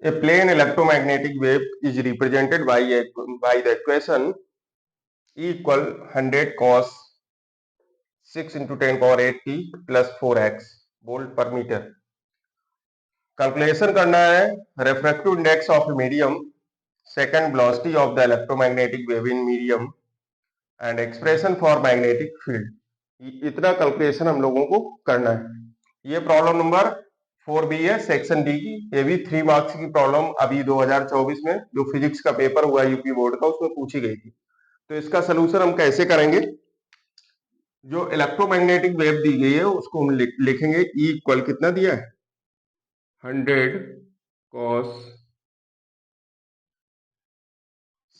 A plane electromagnetic wave is represented by the equation E equal 100 cos 6 into 10 power 8 t plus 4x volt per meter. Calculation करना है refractive index of medium, second velocity of the electromagnetic wave in medium and expression for magnetic field. इतना calculation हम लोगों को करना है। ये problem number 4B है सेक्शन डी की। ये भी 3 मार्क्स की प्रॉब्लम अभी 2024 में जो फिजिक्स का पेपर हुआ यूपी बोर्ड का उसमें पूछी गई थी। तो इसका सोल्यूशन हम कैसे करेंगे? जो इलेक्ट्रोमैग्नेटिक वेव दी गई है उसको हम लिखेंगे E इक्वल कितना दिया है 100 cos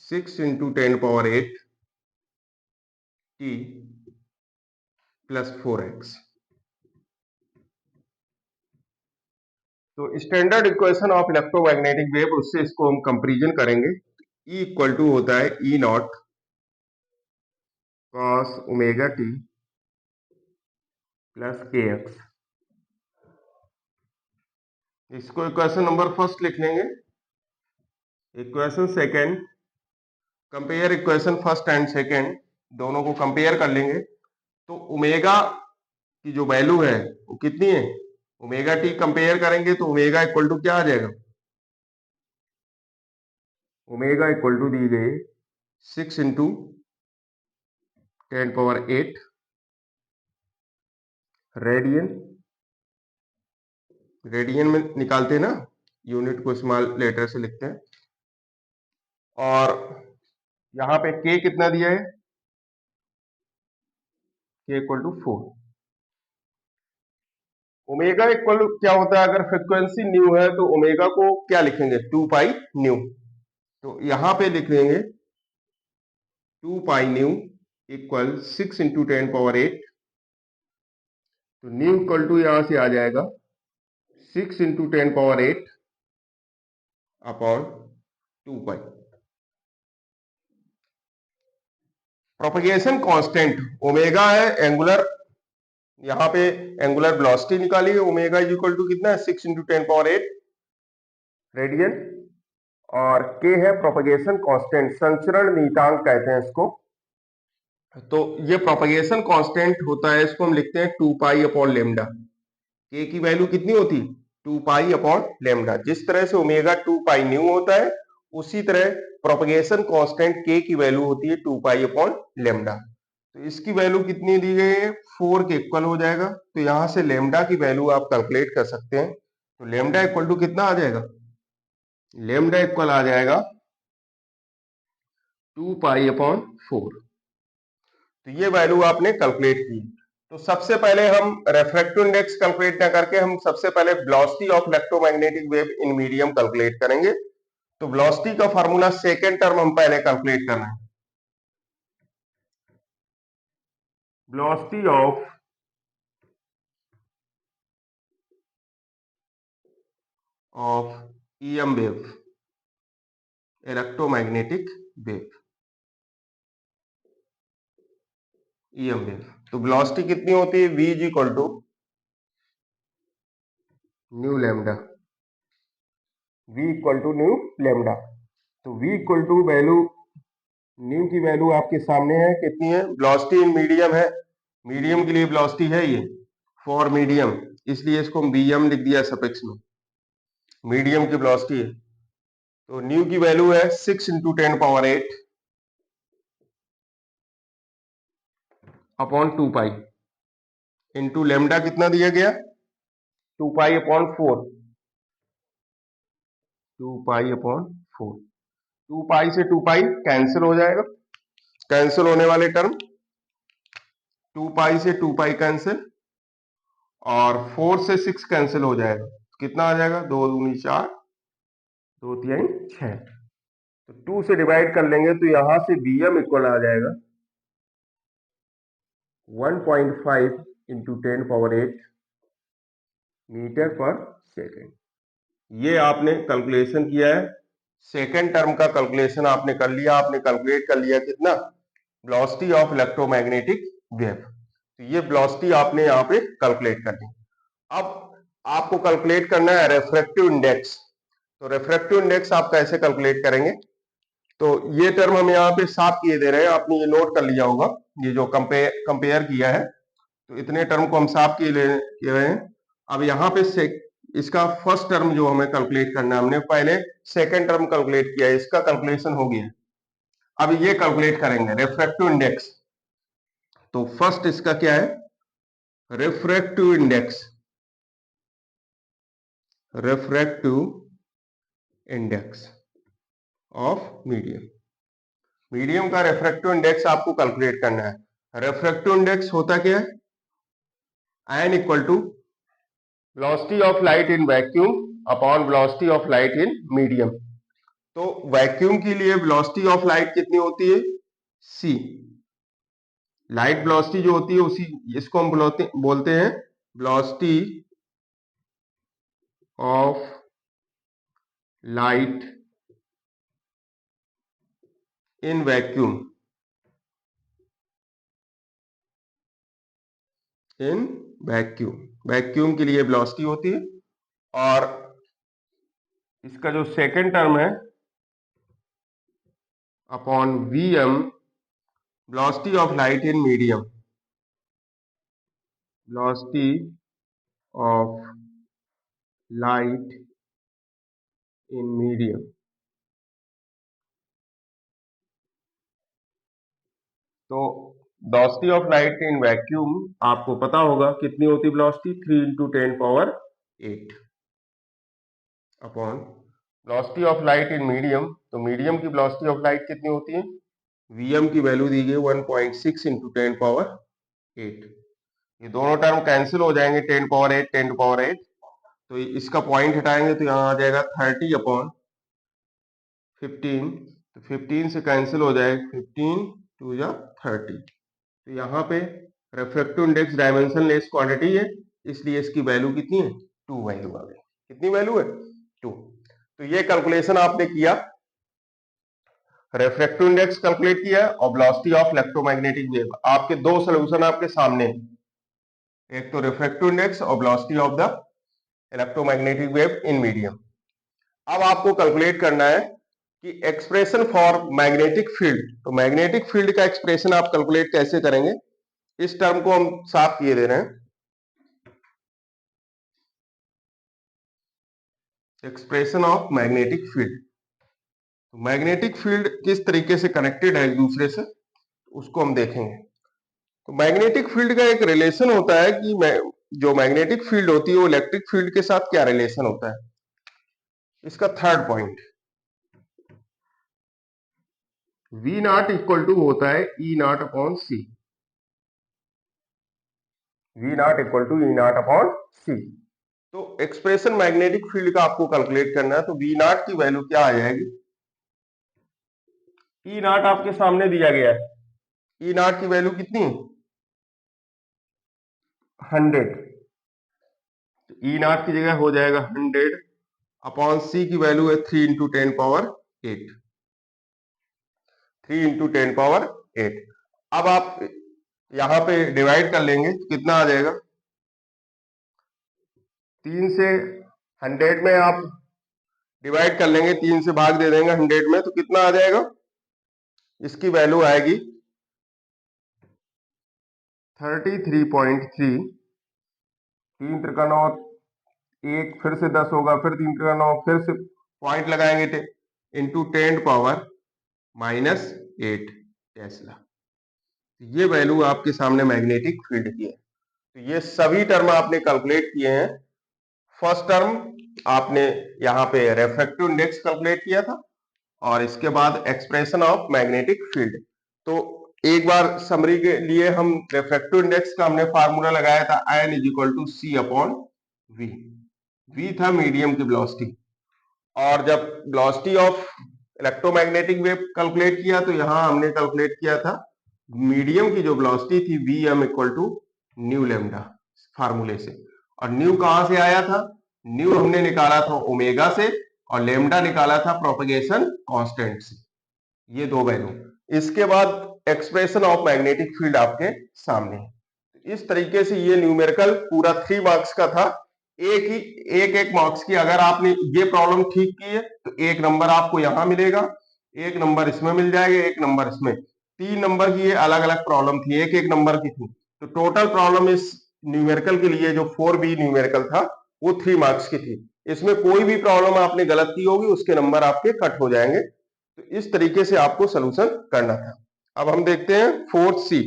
6 into 10 power 8 t plus 4x। तो standard equation of electromagnetic wave उससे इसको हम कंपैरिजन करेंगे। E इक्वल टू होता है E not cos omega t plus kx। इसको इक्वेशन नंबर फर्स्ट लिख लेंगे। Equation second, compare equation first and second, दोनों को कंपेयर कर लेंगे। तो ओमेगा की जो वैल्यू है वो कितनी है, ओमेगा टी कंपेयर करेंगे तो ओमेगा इक्वल टू क्या आ जाएगा, ओमेगा इक्वल टू दी गई 6 इंटू 10 पावर 8 रेडियन। रेडियन में निकालते हैं ना, यूनिट को स्मॉल लेटर से लिखते हैं। और यहां पे के कितना दिया है, के इक्वल टू 4। ओमेगा इक्वल क्या होता है, अगर फ्रीक्वेंसी न्यू है तो ओमेगा को क्या लिखेंगे 2 पाई न्यू। तो यहां पे लिख लेंगे 2 pi nu equal 6 into 10 power 8। तो न्यू इक्वल टू यहां से आ जाएगा 6 इंटू 10 पावर 8 अपॉन 2 पाई। प्रोपगेशन कांस्टेंट ओमेगा है, एंगुलर यहाँ पे एंगुलर वेलोसिटी निकाली है। ओमेगा इज इक्वल टू कितना है 6 इंटू 10 पावर 8 रेडियन, और के है प्रोपगेशन कांस्टेंट, संचरण नियतांक कहते हैं इसको। तो ये प्रोपगेशन कांस्टेंट होता है, इसको हम लिखते हैं 2 पाई अपॉन लेमडा। के की वैल्यू कितनी होती 2 पाई अपॉन लेमडा। जिस तरह से ओमेगा 2 पाई न्यू होता है उसी तरह प्रोपगेशन कांस्टेंट के की वैल्यू होती है 2 पाई अपॉन लेमडा। तो इसकी वैल्यू कितनी दी गई है 4 के इक्वल हो जाएगा। तो यहां से लेमडा की वैल्यू आप कैलकुलेट कर सकते हैं। तो लेमडा इक्वल टू कितना आ जाएगा, लेमडा इक्वल आ जाएगा 2 पाई अपॉन 4। तो ये वैल्यू आपने कैलकुलेट की। तो सबसे पहले हम रेफ्रेक्टिव इंडेक्स कैलकुलेट ना करके हम सबसे पहले velocity of electromagnetic wave in medium calculate करेंगे। तो वेलोसिटी का फार्मूला सेकेंड टर्म हम पहले कैलकुलेट करना है। Velocity of EM wave, electromagnetic wave, EM wave. तो वेलोसिटी कितनी होती है v is equal to nu lambda, v equal to nu lambda. तो v equal to value, nu की वैल्यू आपके सामने है कितनी है, वेलोसिटी इन मीडियम है, मीडियम के लिए वेलोसिटी है ये फॉर मीडियम, इसलिए इसको हम bm लिख दिया सफिक्स में, मीडियम की वेलोसिटी है। तो न्यू की वैल्यू है 6 into 10 power 8 upon 2 pi into lambda कितना दिया गया 2 पाई अपॉन 4, 2 पाई अपॉन 4। 2 पाई से 2 पाई कैंसिल हो जाएगा, कैंसिल होने वाले टर्म 2 पाई से 2 पाई कैंसिल, और 4 से 6 कैंसिल हो जाएगा, कितना आ जाएगा 2 दूनी 4, 2 3 6। तो 2 से डिवाइड कर लेंगे तो यहां से bm इक्वल आ जाएगा 1.5 इंटू 10 पावर 8 मीटर पर सेकेंड। ये आपने कैलकुलेशन किया है, सेकेंड टर्म का कैलकुलेशन आपने कर लिया, आपने कैलकुलेट कर लिया कितना वेलोसिटी ऑफ इलेक्ट्रोमैग्नेटिक वेव। तो ये वेलोसिटी आपने यहाँ पे कैलकुलेट कर ली। अब आपको कैलकुलेट करना है रेफ्रेक्टिव इंडेक्स। तो रिफ्रैक्टिव इंडेक्स आप कैसे कैलकुलेट करेंगे? तो ये टर्म हम यहाँ पे साफ किए दे रहे हैं, आपने ये नोट कर लिया होगा, ये जो कंपेयर किया है, तो इतने टर्म को हम साफ किए रहे हैं। अब यहाँ पे इसका फर्स्ट टर्म जो हमें कैलकुलेट करना है, हमने पहले सेकंड टर्म कैलकुलेट किया है, इसका कैलकुलेशन हो गया। अब ये कैलकुलेट करेंगे रिफ्रैक्टिव इंडेक्स। तो फर्स्ट इसका क्या है? Refractive index, refractive index of medium. Medium का रिफ्रैक्टिव इंडेक्स आपको कैलकुलेट करना है। रिफ्रैक्टिव इंडेक्स होता क्या है? n equal to velocity of light in vacuum upon velocity of light in medium. तो वैक्यूम के लिए वेलोसिटी ऑफ लाइट कितनी होती है? c। लाइट वेलोसिटी जो होती है उसी इसको हम बोलते हैं velocity of light in vacuum, in vacuum. Vacuum के लिए वेलोसिटी होती है। और इसका जो सेकंड टर्म है upon Vm, velocity of light in medium, velocity of light in medium. तो velocity of light in vacuum आपको पता होगा कितनी होती है velocity? 3 into 10 power 8 upon velocity of light in medium. तो मीडियम की वेलोसिटी ऑफ लाइट कितनी होती है? Vm की वैल्यू दी गई 1.6 इंटू 10 पावर 8। ये दोनों टर्म कैंसिल हो जाएंगे, 10 पावर 8 10 पावर 8। तो इसका पॉइंट हटाएंगे तो यहाँ आ जाएगा 30 अपॉन 15। तो 15 से कैंसिल हो जाएगा, 15 टू या 30। तो यहाँ पे refractive index dimension less quantity है, इसलिए इसकी वैल्यू कितनी है? 2 वैल्यू आ गई। कितनी वैल्यू है? 2। तो ये कैलकुलेशन आपने किया, रिफ्रैक्टिव इंडेक्स कैलकुलेट किया और वेलोसिटी ऑफ इलेक्ट्रोमैग्नेटिक वेव। आपके दो सॉल्यूशन आपके सामने, एक तो रिफ्रैक्टिव इंडेक्स और velocity of the electromagnetic wave in medium. अब आपको कैलकुलेट करना है कि एक्सप्रेशन फॉर मैग्नेटिक फील्ड। तो मैग्नेटिक फील्ड का एक्सप्रेशन आप कैलकुलेट कैसे करेंगे? इस टर्म को हम साफ किए दे रहे हैं, एक्सप्रेशन ऑफ मैग्नेटिक फील्ड। तो मैग्नेटिक फील्ड किस तरीके से कनेक्टेड है एक दूसरे से, उसको हम देखेंगे। तो मैग्नेटिक फील्ड का एक रिलेशन होता है कि जो मैग्नेटिक फील्ड होती है वो इलेक्ट्रिक फील्ड के साथ क्या रिलेशन होता है। इसका third point, V not equal to होता है E not upon C। V not equal to E not upon C। तो एक्सप्रेशन मैग्नेटिक फील्ड का आपको कैलकुलेट करना है, तो V नॉट की वैल्यू क्या आ जाएगी? E नॉट आपके सामने दिया गया है, E नॉट की वैल्यू कितनी है? 100। तो E नॉट की जगह हो जाएगा 100 अपॉन C की वैल्यू है 3 इंटू 10 पावर 8, 3 इंटू 10 पावर 8। अब आप यहां पे डिवाइड कर लेंगे तो कितना आ जाएगा? 3 से 100 में आप डिवाइड कर लेंगे, 3 से भाग दे देंगे 100 में, तो कितना आ जाएगा? इसकी वैल्यू आएगी 33.3। 3 त्रिका 9, एक फिर से 10 होगा, फिर 3 त्रिका 9, फिर से पॉइंट लगाएंगे इंटू 10 पावर -8 टेस्ला। ये वैल्यू आपके सामने मैग्नेटिक फील्ड की है। तो ये सभी टर्म आपने कैलकुलेट किए हैं। फर्स्ट टर्म आपने यहाँ पे रिफ्रैक्टिव इंडेक्स कैलकुलेट किया था और इसके बाद एक्सप्रेशन ऑफ मैग्नेटिक फील्ड। तो एक बार समरी के लिए हम रिफ्रैक्टिव इंडेक्स का हमने फार्मूला लगाया था, n is equal to C upon V। V था मीडियम की वेलोसिटी, और जब velocity of electromagnetic wave calculate किया तो यहां हमने कैलकुलेट किया था मीडियम की जो वेलोसिटी थी Vm equal to nu lambda फार्मूले से। और न्यू कहां से आया था? न्यू हमने निकाला था ओमेगा से, और लेमडा निकाला था प्रोपगेशन कांस्टेंट से। ये दो वैल्यू। इसके बाद एक्सप्रेशन ऑफ मैग्नेटिक फील्ड आपके सामने। इस तरीके से ये न्यूमेरिकल पूरा 3 मार्क्स का था। एक एक मार्क्स की, अगर आपने ये प्रॉब्लम ठीक की है तो एक नंबर आपको यहां मिलेगा, एक नंबर इसमें मिल जाएगा, एक नंबर इसमें। 3 नंबर की ये अलग अलग प्रॉब्लम थी, एक एक नंबर की थी। तो टोटल प्रॉब्लम इस न्यूमेरिकल के लिए जो 4B न्यूमेरिकल था वो 3 मार्क्स की थी। इसमें कोई भी प्रॉब्लम आपने गलत की होगी उसके नंबर आपके कट हो जाएंगे। तो इस तरीके से आपको सोल्यूशन करना था। अब हम देखते हैं 4C।